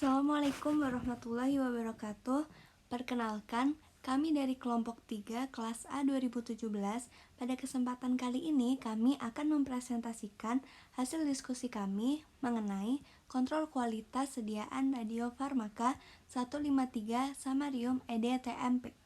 Assalamualaikum warahmatullahi wabarakatuh. Perkenalkan, kami dari kelompok 3 kelas A 2017. Pada kesempatan kali ini kami akan mempresentasikan hasil diskusi kami mengenai kontrol kualitas sediaan radiofarmaka 153 Samarium EDTMP.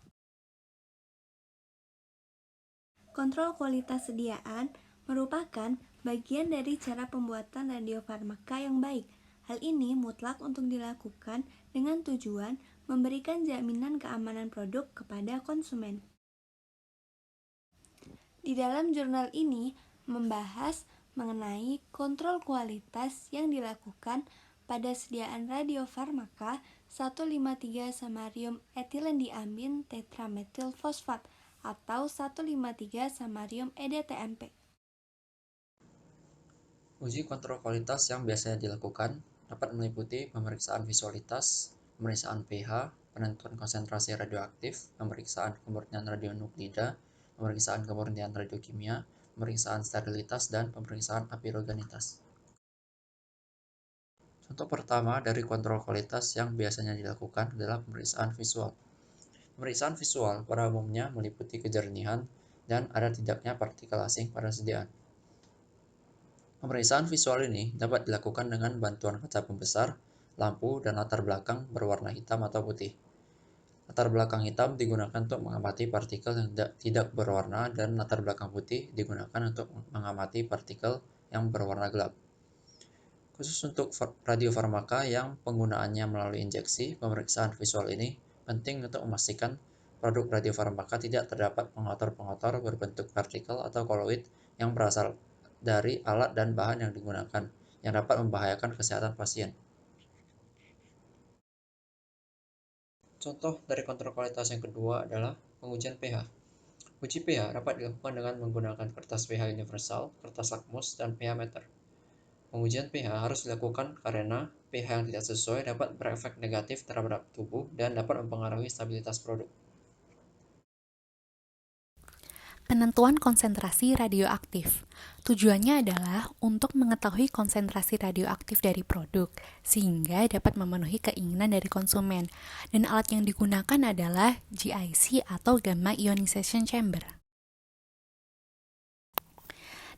Kontrol kualitas sediaan merupakan bagian dari cara pembuatan radiofarmaka yang baik. Hal ini mutlak untuk dilakukan dengan tujuan memberikan jaminan keamanan produk kepada konsumen. Di dalam jurnal ini membahas mengenai kontrol kualitas yang dilakukan pada sediaan radiofarmaka 153 Samarium etilendiamin tetrametil fosfat atau 153 Samarium EDTMP. Uji kontrol kualitas yang biasanya dilakukan dapat meliputi pemeriksaan visualitas, pemeriksaan pH, penentuan konsentrasi radioaktif, pemeriksaan kemurnian radionuklida, pemeriksaan kemurnian radiokimia, pemeriksaan sterilitas, dan pemeriksaan apirogenitas. Contoh pertama dari kontrol kualitas yang biasanya dilakukan adalah pemeriksaan visual. Pemeriksaan visual pada umumnya meliputi kejernihan dan ada tidaknya partikel asing pada sediaan. Pemeriksaan visual ini dapat dilakukan dengan bantuan kaca pembesar, lampu, dan latar belakang berwarna hitam atau putih. Latar belakang hitam digunakan untuk mengamati partikel yang tidak berwarna dan latar belakang putih digunakan untuk mengamati partikel yang berwarna gelap. Khusus untuk radiofarmaka yang penggunaannya melalui injeksi, pemeriksaan visual ini penting untuk memastikan produk radiofarmaka tidak terdapat pengotor-pengotor berbentuk partikel atau koloid yang berasal dari alat dan bahan yang digunakan, yang dapat membahayakan kesehatan pasien. Contoh dari kontrol kualitas yang kedua adalah pengujian pH. Uji pH dapat dilakukan dengan menggunakan kertas pH universal, kertas lakmus, dan pH meter. Pengujian pH harus dilakukan karena pH yang tidak sesuai dapat berefek negatif terhadap tubuh dan dapat mempengaruhi stabilitas produk. Penentuan konsentrasi radioaktif. Tujuannya adalah untuk mengetahui konsentrasi radioaktif dari produk, sehingga dapat memenuhi keinginan dari konsumen. Dan alat yang digunakan adalah GIC atau Gamma Ionization Chamber.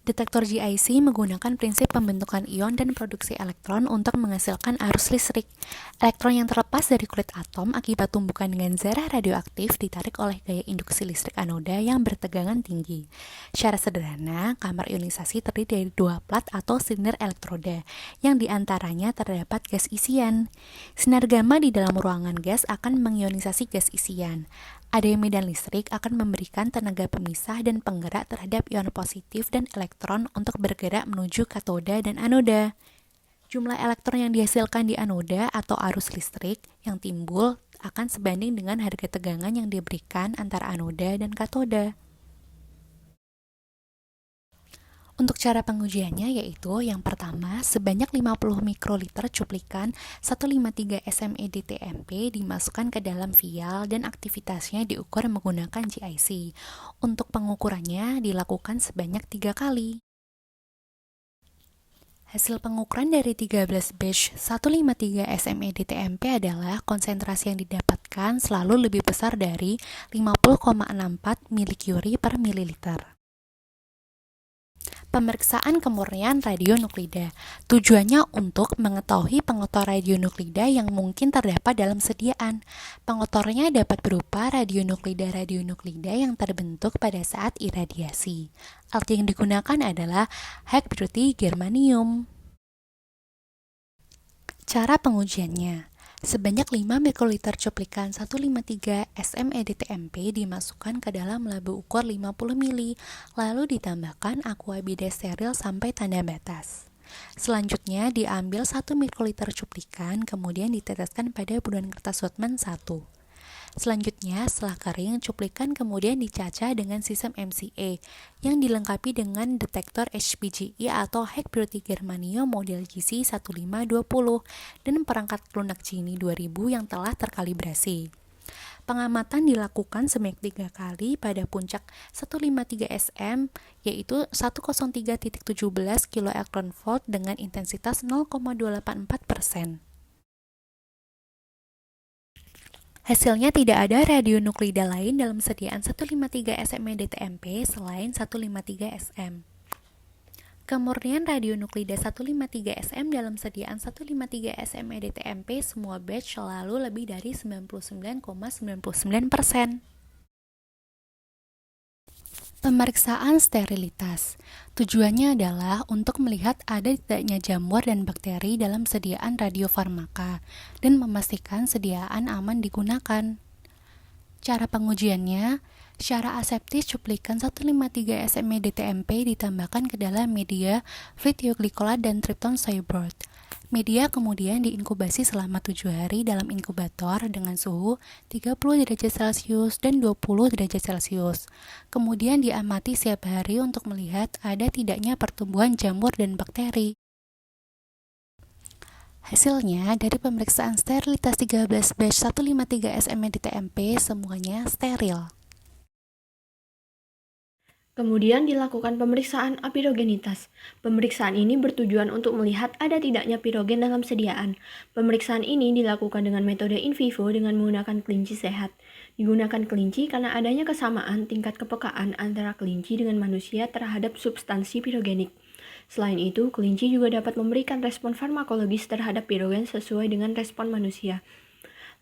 Detektor GIC menggunakan prinsip pembentukan ion dan produksi elektron untuk menghasilkan arus listrik. Elektron yang terlepas dari kulit atom akibat tumbukan dengan zarah radioaktif ditarik oleh gaya induksi listrik anoda yang bertegangan tinggi. Secara sederhana, kamar ionisasi terdiri dari dua plat atau silinder elektroda, yang diantaranya terdapat gas isian. Sinar gamma di dalam ruangan gas akan mengionisasi gas isian. ADM medan listrik akan memberikan tenaga pemisah dan penggerak terhadap ion positif dan elektron untuk bergerak menuju katoda dan anoda. Jumlah elektron yang dihasilkan di anoda atau arus listrik yang timbul akan sebanding dengan harga tegangan yang diberikan antara anoda dan katoda. Untuk cara pengujiannya yaitu yang pertama, sebanyak 50 mikroliter cuplikan 153 SMEDTMP dimasukkan ke dalam vial dan aktivitasnya diukur menggunakan GIC. Untuk pengukurannya dilakukan sebanyak 3 kali. Hasil pengukuran dari 13 batch 153 SMEDTMP adalah konsentrasi yang didapatkan selalu lebih besar dari 50,64 milicurie per mililiter. Pemeriksaan kemurnian radionuklida. Tujuannya untuk mengetahui pengotor radionuklida yang mungkin terdapat dalam sediaan. Pengotornya dapat berupa radionuklida yang terbentuk pada saat iradiasi. Alat yang digunakan adalah high purity germanium. Cara pengujiannya. Sebanyak 5 mikroliter cuplikan 153 SMEDTMP dimasukkan ke dalam labu ukur 50 ml, lalu ditambahkan aqua bidas steril sampai tanda batas. Selanjutnya diambil 1 mikroliter cuplikan, kemudian diteteskan pada buluan kertas Whatman 1. Selanjutnya, setelah kering, cuplikan kemudian dicaca dengan sistem MCA yang dilengkapi dengan detektor HPGE atau High Purity Germanium model GC1520 dan perangkat lunak Gini 2000 yang telah terkalibrasi. Pengamatan dilakukan sebanyak 3 kali pada puncak 153 SM, yaitu 103.17 kV dengan intensitas 0,284%. Hasilnya tidak ada radionuklida lain dalam sediaan 153 SME-DTMP selain 153 SM. Kemurnian radionuklida 153 SM dalam sediaan 153 SME-DTMP semua batch selalu lebih dari 99,99%. Pemeriksaan sterilitas. Tujuannya adalah untuk melihat ada tidaknya jamur dan bakteri dalam sediaan radiofarmaka dan memastikan sediaan aman digunakan. Cara pengujiannya, secara aseptis cuplikan 153 SME-DTMP ditambahkan ke dalam media flitioglikolat dan tripton soy broth. Media kemudian diinkubasi selama 7 hari dalam inkubator dengan suhu 30 derajat Celcius dan 20 derajat Celcius. Kemudian diamati setiap hari untuk melihat ada tidaknya pertumbuhan jamur dan bakteri. Hasilnya, dari pemeriksaan sterilitas 13 batch 153 SME-DTMP semuanya steril. Kemudian dilakukan pemeriksaan apirogenitas. Pemeriksaan ini bertujuan untuk melihat ada tidaknya pirogen dalam sediaan. Pemeriksaan ini dilakukan dengan metode in vivo dengan menggunakan kelinci sehat. Digunakan kelinci karena adanya kesamaan tingkat kepekaan antara kelinci dengan manusia terhadap substansi pirogenik. Selain itu, kelinci juga dapat memberikan respon farmakologis terhadap pirogen sesuai dengan respon manusia.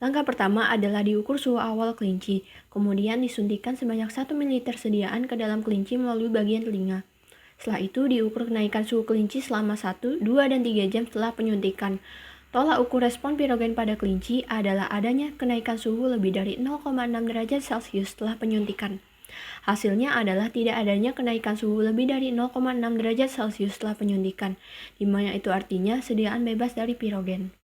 Langkah pertama adalah diukur suhu awal kelinci, kemudian disuntikkan sebanyak 1 ml sediaan ke dalam kelinci melalui bagian telinga. Setelah itu diukur kenaikan suhu kelinci selama 1, 2, dan 3 jam setelah penyuntikan. Tolak ukur respon pirogen pada kelinci adalah adanya kenaikan suhu lebih dari 0,6 derajat Celcius setelah penyuntikan. Hasilnya adalah tidak adanya kenaikan suhu lebih dari 0,6 derajat Celcius setelah penyuntikan, di mana itu artinya sediaan bebas dari pirogen.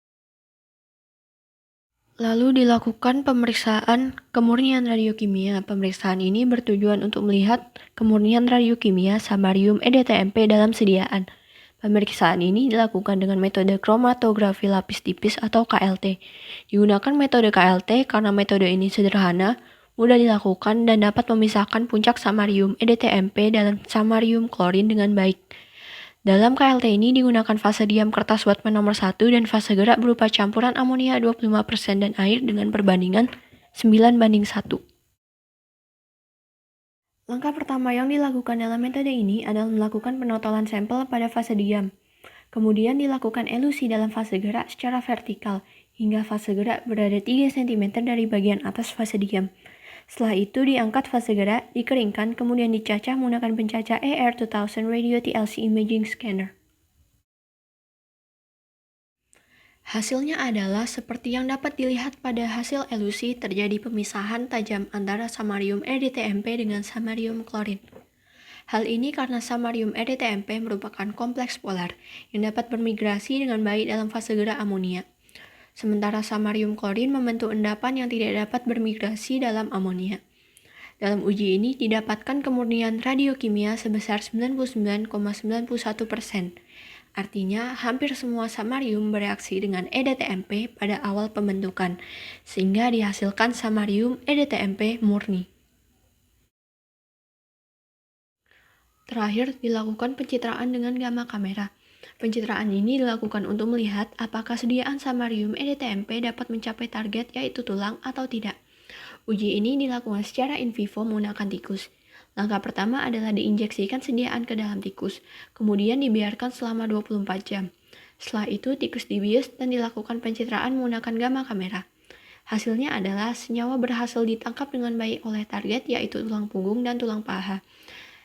Lalu dilakukan pemeriksaan kemurnian radiokimia. Pemeriksaan ini bertujuan untuk melihat kemurnian radiokimia samarium EDTMP dalam sediaan. Pemeriksaan ini dilakukan dengan metode kromatografi lapis tipis atau KLT. Digunakan metode KLT karena metode ini sederhana, mudah dilakukan, dan dapat memisahkan puncak samarium EDTMP dan samarium klorin dengan baik. Dalam KLT ini digunakan fase diam kertas Wattman nomor 1 dan fase gerak berupa campuran amonia 25% dan air dengan perbandingan 9:1. Langkah pertama yang dilakukan dalam metode ini adalah melakukan penotolan sampel pada fase diam. Kemudian dilakukan elusi dalam fase gerak secara vertikal hingga fase gerak berada 3 cm dari bagian atas fase diam. Setelah itu diangkat fase gerak, dikeringkan, kemudian dicacah menggunakan pencacah AR2000 Radio TLC Imaging Scanner. Hasilnya adalah seperti yang dapat dilihat pada hasil elusi, terjadi pemisahan tajam antara samarium EDTMP dengan samarium klorin. Hal ini karena samarium EDTMP merupakan kompleks polar yang dapat bermigrasi dengan baik dalam fase gerak amonia. Sementara samarium klorin membentuk endapan yang tidak dapat bermigrasi dalam amonia. Dalam uji ini didapatkan kemurnian radiokimia sebesar 99,91%. Artinya, hampir semua samarium bereaksi dengan EDTMP pada awal pembentukan, sehingga dihasilkan samarium EDTMP murni. Terakhir, dilakukan pencitraan dengan gamma kamera. Pencitraan ini dilakukan untuk melihat apakah sediaan samarium EDTMP dapat mencapai target yaitu tulang atau tidak. Uji ini dilakukan secara in vivo menggunakan tikus. Langkah pertama adalah diinjeksikan sediaan ke dalam tikus, kemudian dibiarkan selama 24 jam. Setelah itu tikus dibius dan dilakukan pencitraan menggunakan gamma kamera. Hasilnya adalah senyawa berhasil ditangkap dengan baik oleh target yaitu tulang punggung dan tulang paha.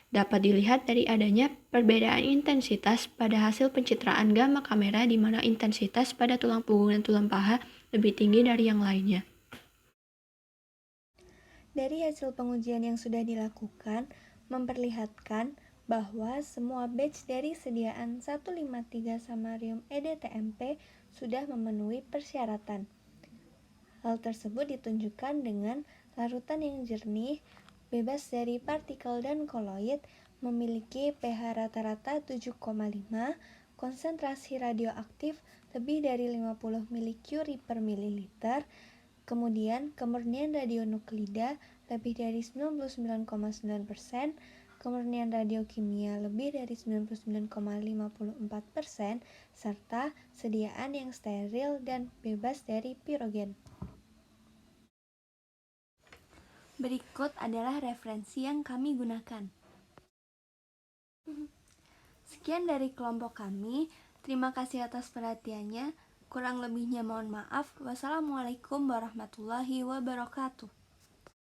Dapat dilihat dari adanya perbedaan intensitas pada hasil pencitraan gamma kamera di mana intensitas pada tulang punggung dan tulang paha lebih tinggi dari yang lainnya. Dari hasil pengujian yang sudah dilakukan, memperlihatkan bahwa semua batch dari sediaan 153 samarium EDTMP sudah memenuhi persyaratan. Hal tersebut ditunjukkan dengan larutan yang jernih, bebas dari partikel dan koloid, memiliki pH rata-rata 7,5, konsentrasi radioaktif lebih dari 50 mCu per mililiter, kemudian kemurnian radionuklida lebih dari 99,9%, kemurnian radiokimia lebih dari 99,54%, serta sediaan yang steril dan bebas dari pirogen. Berikut adalah referensi yang kami gunakan. Sekian dari kelompok kami. Terima kasih atas perhatiannya. Kurang lebihnya mohon maaf. Wassalamualaikum warahmatullahi wabarakatuh.